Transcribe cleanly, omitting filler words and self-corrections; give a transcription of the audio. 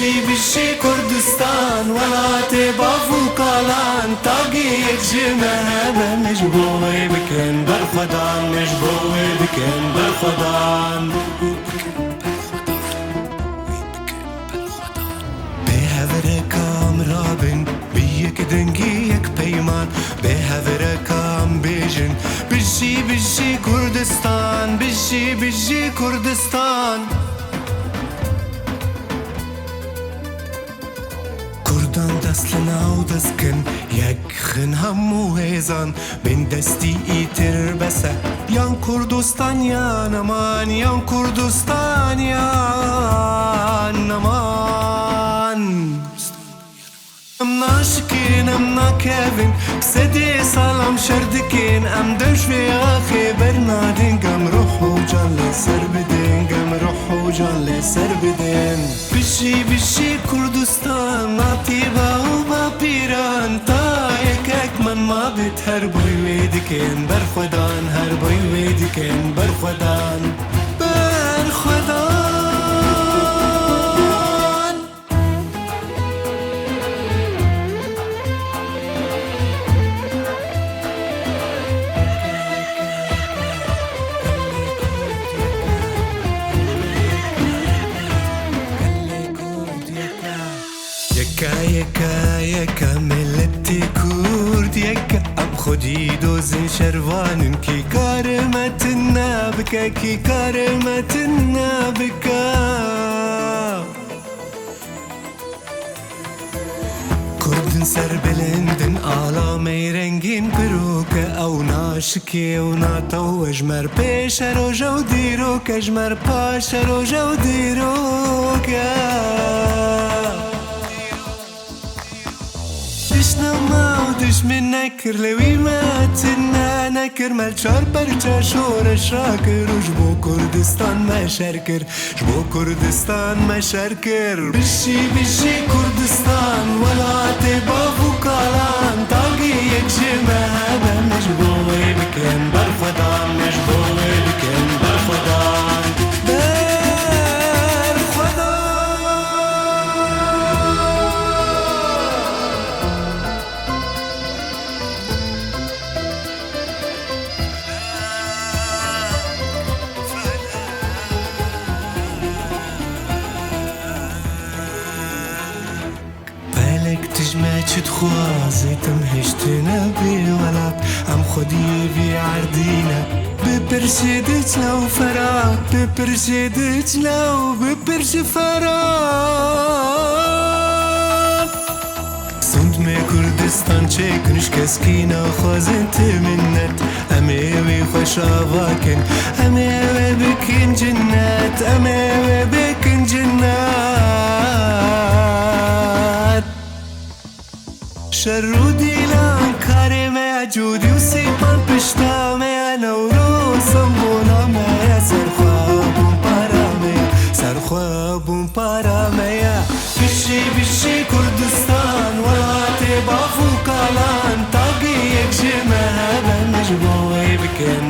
بشي كردستان ولا تبافو قالان طاقيك جمهبة مجبوي بكن برخدان مجبوي بكن برخدان بهفركام رابن بيك دنگيك بيمان بهفركام بيجن بشي كردستان بشي كردستان كردان دستلنا و دستكن يكخن همو هيزان بين دستي ايتر بسه يان كردستان يا نمان يان كردستان يا نمان ام ناشكين ام ناكيفن سدي سلام شردكين ام دشوي اخي برنادين قم روحو جان لسر بدين قم روحو جان لسر بدين بشي كردستان ناطيبا وما بيران طايك من ما بتهربوي ويدكين برخدان هربوي ويدكين برخدان برخدان يكا ملتي كورد يكا اب خدي دوزن شروانن كي كارمتنا بكا كي كارمتنا بكا كردن سر بلندن آلا ميرنگين بروكا او ناشكي و ناتو اجمر بيشر و جو ديروكا اجمر باشر و جو ديروكا دش من نكر لوي ما تنا نكر مالشار برجا شور شاكر وجبو كردستان ما شركر جبو كردستان ما شركر بشي كردستان ولا تبافو قالان طاقيك جمهبة مجبوي بكن برخدان مجبوي بكن برخدان تجمعت تخوازي تمهشتنا بولاد ام خدي في عردينا ببرشدت لو فراد ببرشدت لو ببرش فراد صند مي كردستان چكنش كسكينا خوازنت منت اميوي خوشاواكن اميوي بكن جنات اميوي بكن جنات شرودي لان كارمه جودي وسيبان بشتامه نورو سمونا ميا سرخوابون بارامه سرخوابون بارامه بشي كردستان ولا تبافو قالان طاقيك جمهبة مجبوي بكن